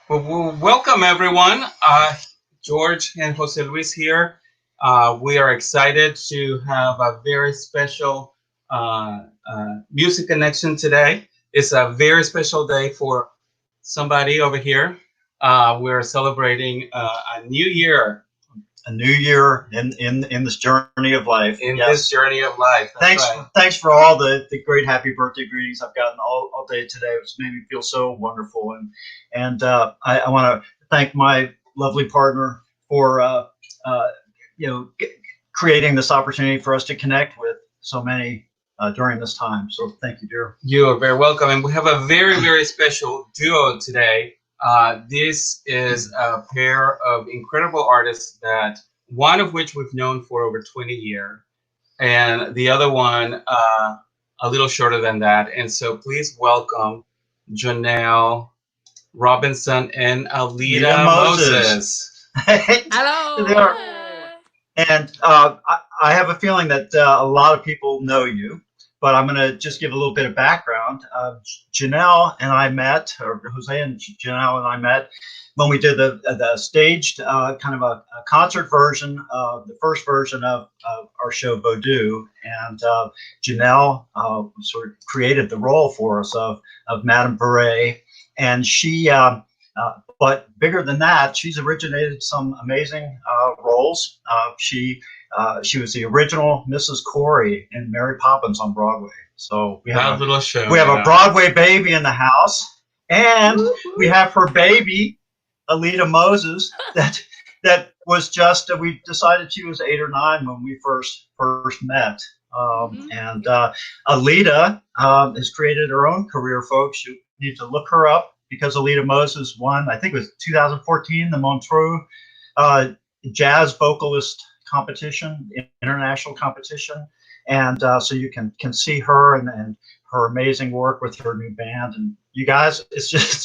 Welcome everyone. George and Jose Luis here. We are excited to have a very special music connection today. It's a very special day for somebody over here. We're celebrating a new year A new year in this journey of life. in this journey of life. That's Thanks, right. thanks for all the great happy birthday greetings I've gotten all day today. It's made me feel so wonderful, and I want to thank my lovely partner for uh, you know creating this opportunity for us to connect with so many during this time. So thank you, dear. You are very welcome. And we have a very, very special duo today. This is a pair of incredible artists that one of which we've known for over 20 years, and the other one a little shorter than that. And so please welcome Janelle Robinson and Lita Alita Moses. Moses. They Hello. are, and I have a feeling that a lot of people know you, but I'm going to just give a little bit of background. Janelle and I met, or Jose and Janelle and I met when we did the staged kind of a concert version of the first version of our show Vodou, and Janelle sort of created the role for us of Madame Beret, and she. But bigger than that, she's originated some amazing roles. She was the original Mrs. Corey in Mary Poppins on Broadway. So That little show. we have a Broadway baby in the house, and we have her baby, Alita Moses, that was just we decided she was 8 or 9 when we first met. And Alita has created her own career, folks. You need to look her up because Alita Moses won, I think it was 2014, the Montreux Jazz Vocalist Competition, international competition. And so you can see her and her amazing work with her new band. And you guys,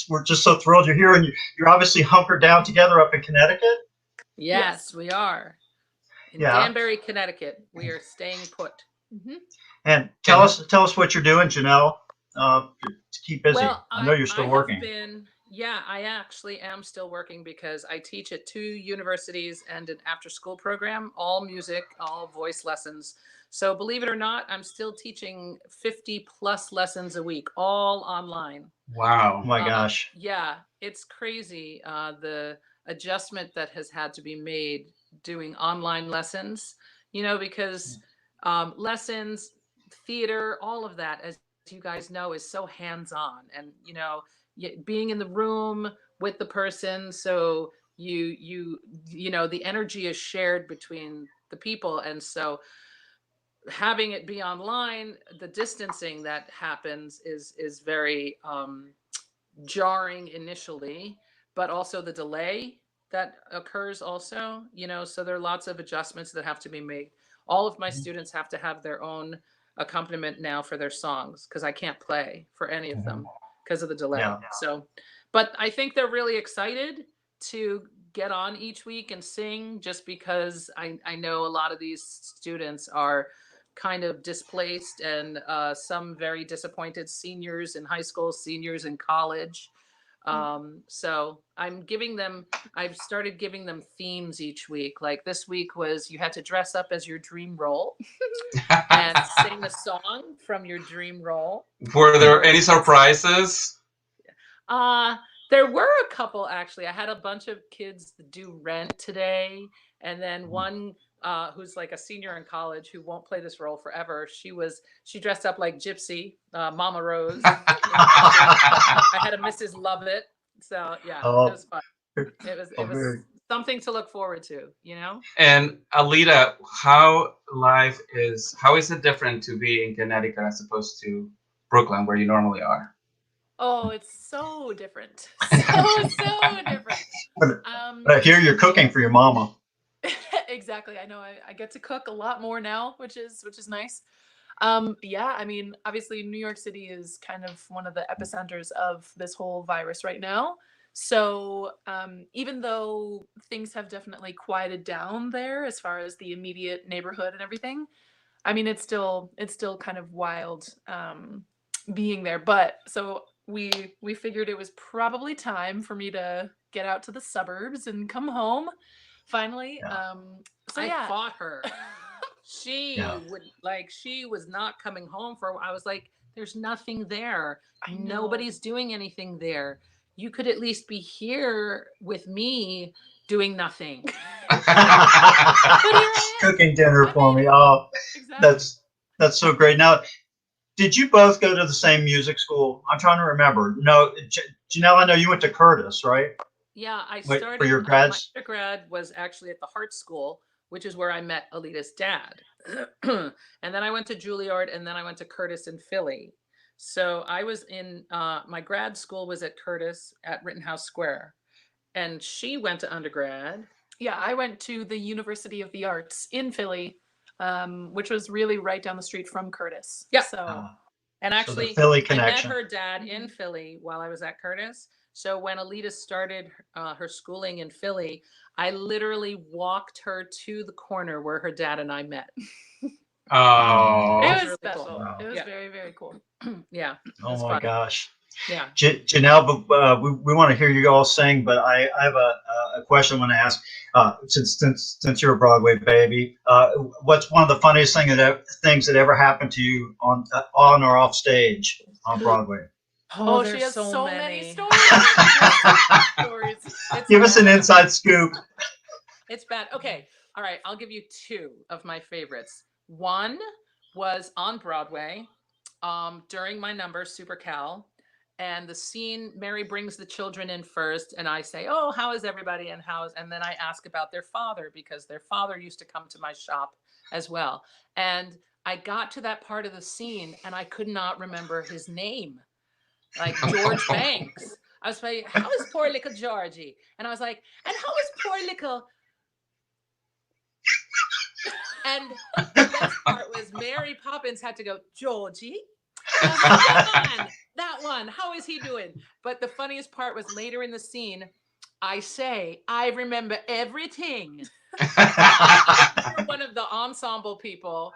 we're just so thrilled you're here, and you're obviously hunkered down together up in Connecticut. Yes, we are. In Yeah. Danbury, Connecticut. We are staying put. And tell us what you're doing, Janelle. To keep busy. Well, I know you're still have working. yeah, I actually am still working because I teach at 2 universities and an after school program, all music, all voice lessons. So believe it or not, I'm still teaching 50 plus lessons a week, all online. Wow. Oh my gosh. Yeah, it's crazy. The adjustment that has had to be made doing online lessons, because lessons, theater, all of that, as you guys know, is so hands on. And, being in the room with the person. So the energy is shared between the people. And so having it be online, the distancing that happens is very jarring initially, but also the delay that occurs also, so there are lots of adjustments that have to be made. All of my students have to have their own accompaniment now for their songs because I can't play for any of them because of the delay. Yeah. So, but I think they're really excited to get on each week and sing just because I know a lot of these students are kind of displaced and some very disappointed seniors in high school, seniors in college. So I've started giving them themes each week. Like this week was you had to dress up as your dream role and sing a song from your dream role. Were there any surprises? There were a couple actually. I had a bunch of kids do Rent today, and then one who's like a senior in college who won't play this role forever. She dressed up like Gypsy, Mama Rose. I had a Mrs. Lovett. So yeah, Oh, it was fun. It was something to look forward to. And Alita, how is it different to be in Connecticut as opposed to Brooklyn, where you normally are? Oh, it's so different. So different. but I hear you're cooking for your mama. Exactly. I know I get to cook a lot more now, which is nice. Yeah, I mean, obviously New York City is kind of one of the epicenters of this whole virus right now. So even though things have definitely quieted down there as far as the immediate neighborhood and everything, I mean, it's still kind of wild being there. But so we figured it was probably time for me to get out to the suburbs and come home finally. Yeah. So I yeah. fought her. She Yeah. she was not coming home for. I was like, there's nothing there. I know. Nobody's doing anything there. You could at least be here with me doing nothing. But here I am. Cooking dinner I for made me. it. Oh, Exactly. that's so great. Now, did you both go to the same music school? I'm trying to remember. No, Janelle, I know you went to Curtis, right? Yeah, I Wait, started. for your My grads? undergrad was actually at the Hart School, which is where I met Alita's dad. And then I went to Juilliard, and then I went to Curtis in Philly. So I was in my grad school was at Curtis at Rittenhouse Square, and she went to undergrad. Yeah, I went to the University of the Arts in Philly, which was really right down the street from Curtis. Yeah. So And So the actually, Philly I met connection. her dad in Philly while I was at Curtis. So when Alita started her schooling in Philly, I literally walked her to the corner where her dad and I met. Oh. it It was really special. cool. Wow. It was Yeah. very, very cool. Yeah, it Oh was my fun. gosh. Yeah. Janelle, but we want to hear you all sing, but I have a question I want to ask. Since you're a Broadway baby, what's one of the funniest things that ever happened to you on or off stage on Broadway? Oh, there's she has so many stories. Stories. It's Give us an bad. inside scoop. It's bad. Okay. All right. I'll give you two of my favorites. One was on Broadway during my number, Super Cal. And the scene, Mary brings the children in first, and I say, "Oh, how is everybody?" And then I ask about their father because their father used to come to my shop as well. And I got to that part of the scene, and I could not remember his name, like George Banks. I was like, "How is poor little Georgie?" And I was like, "And how is poor little?" And the best part was Mary Poppins had to go, "Georgie." And I was like, that one. How is he doing? But the funniest part was later in the scene, I say, "I remember everything." For one of the ensemble people,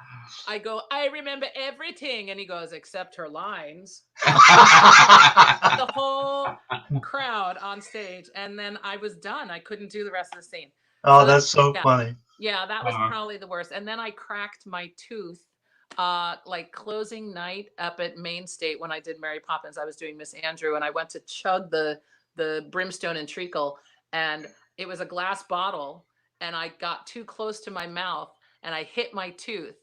I go, "I remember everything." And he goes, "Except her lines." The whole crowd on stage. And then I was done. I couldn't do the rest of the scene. Oh, So that's so yeah. funny. Yeah, that was Uh-huh. probably the worst. And then I cracked my tooth like closing night up at Main State when I did Mary Poppins. I was doing Miss Andrew, and I went to chug the brimstone and treacle, and it was a glass bottle, and I got too close to my mouth, and I hit my tooth,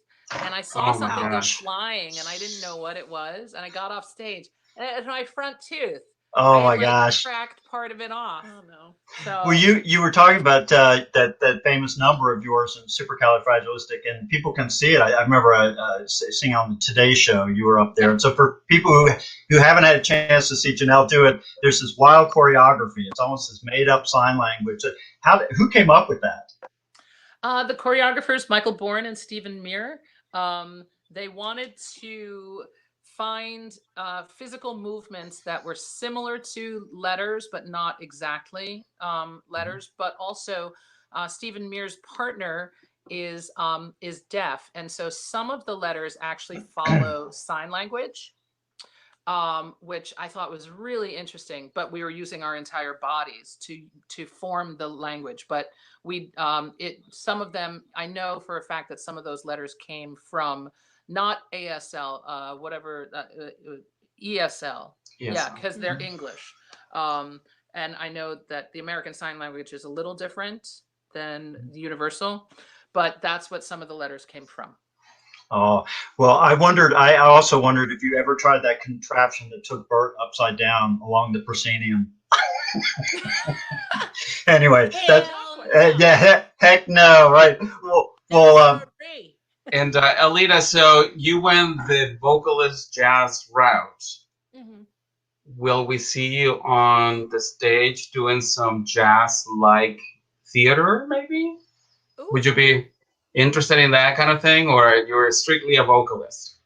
and I saw Oh my something go gosh. flying, and I didn't know what it was, and I got off stage, and it was my front tooth. Oh I my had, like, gosh. cracked part of it off. Oh no. So Well, you were talking about that famous number of yours in Supercalifragilistic, and people can see it. I remember seeing on the Today Show you were up there. And so for people who haven't had a chance to see Janelle do it, there's this wild choreography. It's almost this made up sign language. Who came up with that? the choreographers, Michael Bourne and Stephen Meir, they wanted to find physical movements that were similar to letters, but not exactly letters. But also, Stephen Meir's partner is deaf, and so some of the letters actually follow sign language, which I thought was really interesting. But we were using our entire bodies to form the language. But we some of them, I know for a fact that some of those letters came from not ASL, whatever ESL. Yeah, ESL. because they're English. And I know that the American Sign Language is a little different than the Universal, but that's what some of the letters came from. Oh, well, I also wondered if you ever tried that contraption that took Bert upside down along the proscenium. Anyway, yeah, heck no, right? Well, And Alita, so you went the vocalist jazz route. Mm-hmm. Will we see you on the stage doing some jazz-like theater, maybe? Ooh. Would you be interested in that kind of thing, or you're strictly a vocalist?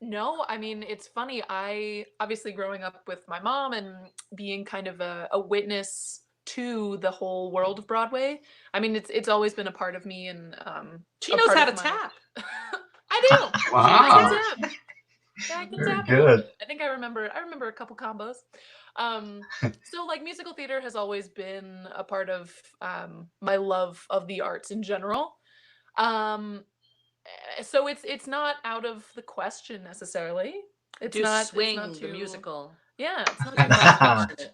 No, I mean, it's funny. I obviously growing up with my mom and being kind of a witness to the whole world of Broadway. I mean, it's always been a part of me, and She a knows part how to of my- tap. I do. Wow. She knows how to tap. Yeah, I can Very tap good. in. I think I remember a couple combos. So like musical theater has always been a part of my love of the arts in general. Um, so it's not out of the question necessarily. Do It's not Swing the too musical. yeah, it's not I'm too far not fetched.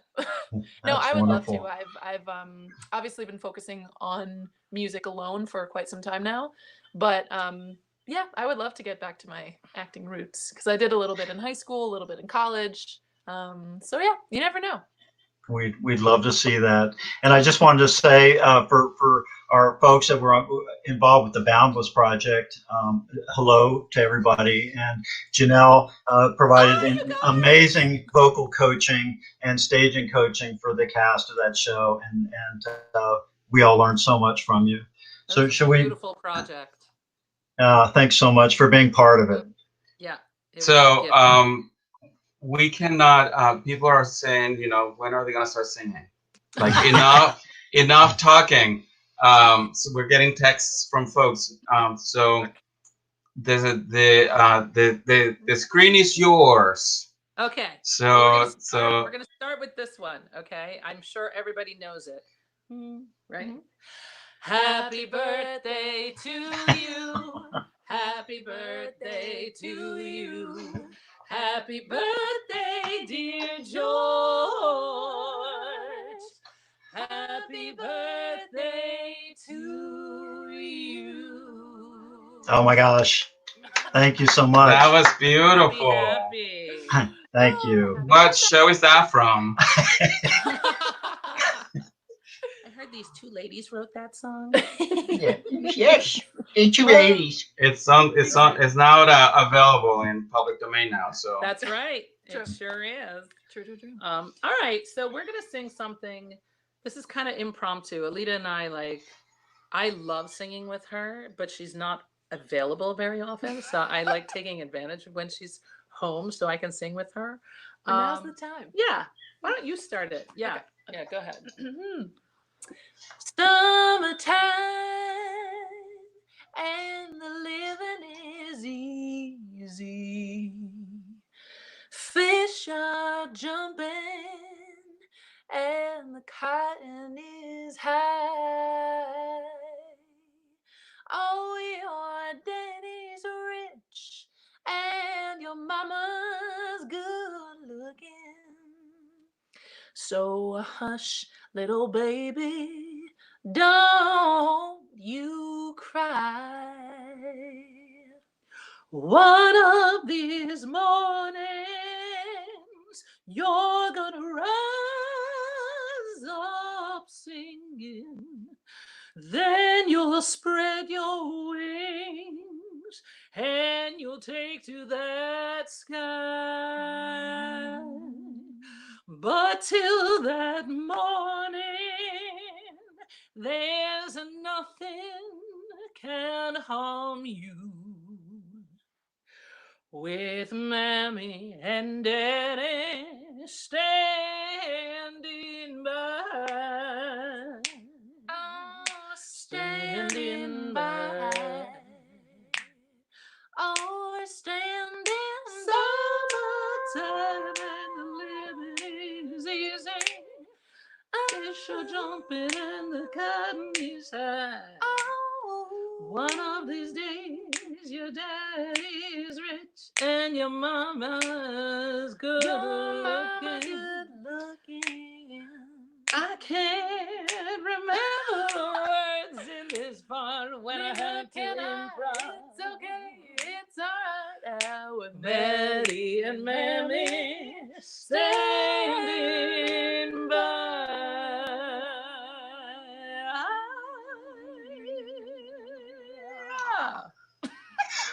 No, That's I would love to. wonderful. I've obviously been focusing on music alone for quite some time now, but yeah, I would love to get back to my acting roots because I did a little bit in high school, a little bit in college. So yeah, you never know. We'd love to see that. And I just wanted to say for our folks that were involved with the Boundless Project, hello to everybody. And Janelle provided Oh, you amazing vocal coaching and staging coaching for the cast of that show. And we all learned so much from you. That So was a should we, beautiful project. thanks so much for being part of it. Yeah, it was a So gift. we cannot. People are saying, when are they going to start singing? Like enough talking. So we're getting texts from folks. So there's the screen is yours. Okay, So we're gonna start with this one. Okay, I'm sure everybody knows it. Right? Mhm. Happy birthday to you. Happy birthday to you. Happy birthday, dear George. Happy birthday to you. Oh my gosh. Thank you so that much. was Happy, beautiful. happy. Thank you. Happy What birthday. show is that from? I heard these two ladies wrote that song. Yeah. Yes. Two Well, ladies. It's on. It's on. It's now available in public domain now. So That's right. True. It sure is. True, true, true. All right. So we're gonna sing something. This is kind of impromptu. Alita and I love singing with her, but she's not available very often. So I like taking advantage of when she's home so I can sing with her. And now's the time. Yeah. Why don't you start it? Yeah. Okay. Yeah, go ahead. Summertime and the living is easy. Fish are jumping and the cotton is high. Oh, your daddy's rich and your mama's good looking. So hush, little baby, don't you cry. One of these mornings, you're gonna rise up singing. Then you'll spread your wings and you'll take to that sky. But till that morning, there's nothing can harm you. With Mammy and Daddy standing by. Oh, Standing by. Oh, we're standing Summertime and the living is easy. Fish are jumping and the cotton is high. Oh, One of these days, your daddy is rich and your mama's good looking. I can't remember the words in this part when I had to improv. It's okay, it's alright. With Betty and Mammy standing by.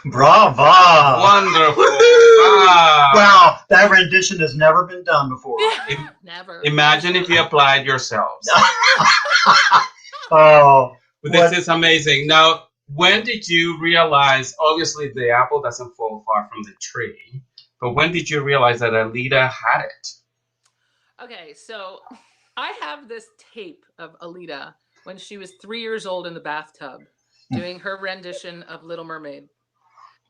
Brava! wonderful. Wow. Wow. That rendition has never been done before. Never. Imagine if you applied yourselves. Oh, This is amazing. Now, when did you realize? Obviously, the apple doesn't fall far from the tree. But when did you realize that Alita had it? Okay, so I have this tape of Alita when she was 3 years old in the bathtub doing her rendition of Little Mermaid.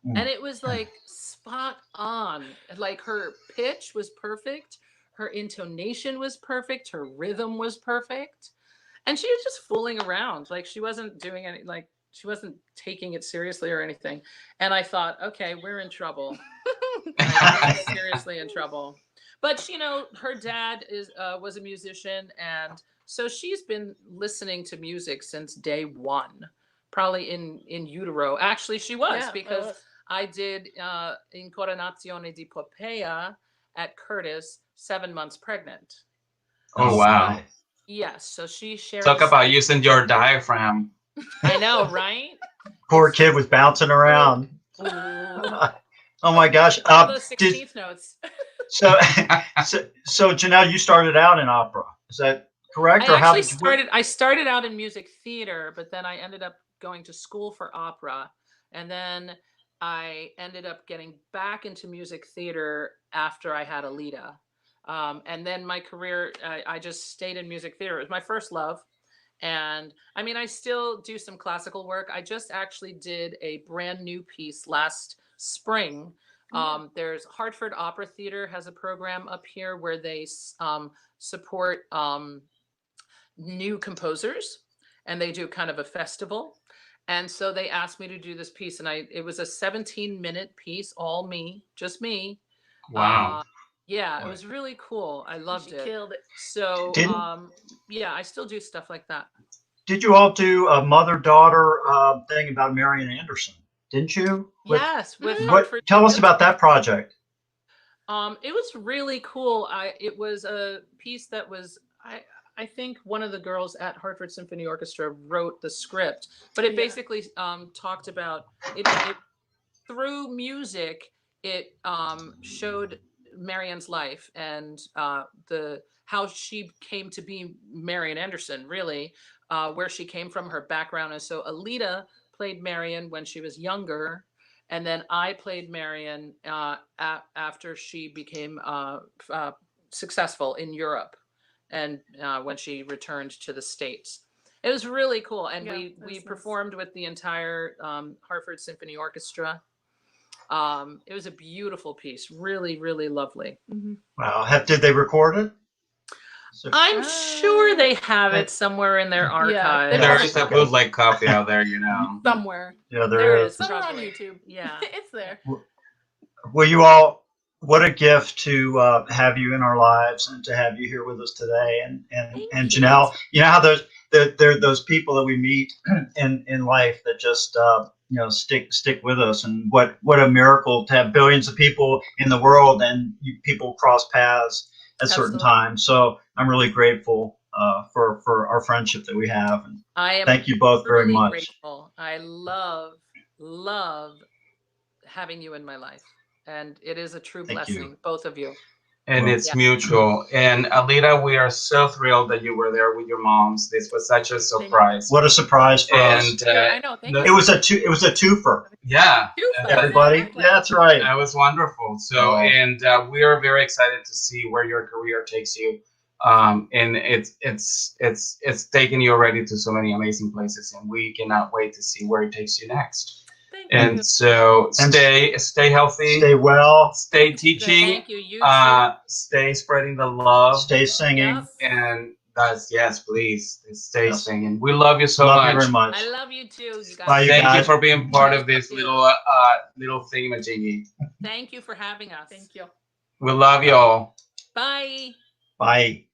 And it was like spot on. Like her pitch was perfect, her intonation was perfect, her rhythm was perfect. And she was just fooling around. Like she wasn't doing any like she wasn't taking it seriously or anything. And I thought, okay, we're in trouble. We're seriously in trouble. But you know, her dad was a musician, and so she's been listening to music since day one, probably in utero. Actually, she was Yeah, because I did Incoronazione di Popea at Curtis, 7 months pregnant. Oh, Oh, wow. nice. Yes, so she shared. Talk about using your diaphragm. I know, right? Poor kid was bouncing around. Ooh. Oh my gosh. all those Did, 16th notes. so, so Janelle, you started out in opera. Is that correct? I Or how actually did you? started. I started out in music theater, but then I ended up going to school for opera, and then I ended up getting back into music theater after I had Alita. And then my career, I just stayed in music theater. It was my first love. And I mean, I still do some classical work. I just actually did a brand new piece last spring. There's Hartford Opera Theater has a program up here where they support new composers, and they do kind of a festival. And so they asked me to do this piece, and it was a 17-minute piece, all me, just me. Wow. Yeah, it was really cool. I loved She it. killed it. So Did yeah, I still do stuff like that. Did you all do a mother-daughter thing about Marian Anderson? Didn't you? Yes, with Mhm. Hartford. Tell us about that project. It was really cool. It was a piece that was I think one of the girls at Hartford Symphony Orchestra wrote the script, but it Yeah. basically talked about it through music. It showed Marianne's life and the how she came to be Marian Anderson, really, where she came from, her background. And so Alita played Marian when she was younger, and then I played Marian after she became successful in Europe, and when she returned to the States. It was really cool, and Yeah, we that was nice. performed with the entire Hartford Symphony Orchestra. It was a beautiful piece, really, really lovely. Wow. Did they record it? So, I'm sure they have it somewhere in their Yeah, archive. they There's a probably- bootleg copy out there, you know. somewhere. yeah, There there is. is. Somewhere on Probably. YouTube. Yeah. It's there. Well, you all, what a gift to have you in our lives and to have you here with us today. And Thank you. Janelle, you know how there are those people that we meet in life that just stick with us, and what a miracle to have billions of people in the world and people cross paths at certain Absolutely. times. So I'm really grateful for our friendship that we have. And I am thank you both very really much. grateful. I love having you in my life, and it is a true Thank you. blessing, both of you. And Well- it's mutual. And Alita, we are so thrilled that you were there with your moms. This was such a surprise. What a surprise for us. And I know. Thank the- It you. was a twofer. yeah, Everybody, Exactly. yeah, that's right. that was wonderful. So, Oh. and we are very excited to see where your career takes you. And it's taken you already to so many amazing places, and we cannot wait to see where it takes you next. Thank And you. so And stay healthy, Stay well. stay teaching, Thank you. You too. stay spreading the love, Stay singing. Yes. and that's yes, please stay Yes. singing. We love you so Love much. you very much. I love you too, you guys. Bye, you Thank you guys. for being part of Thank this you. little thingamajiggy. Thank you for having us. Thank you. We love you all. Bye. Bye.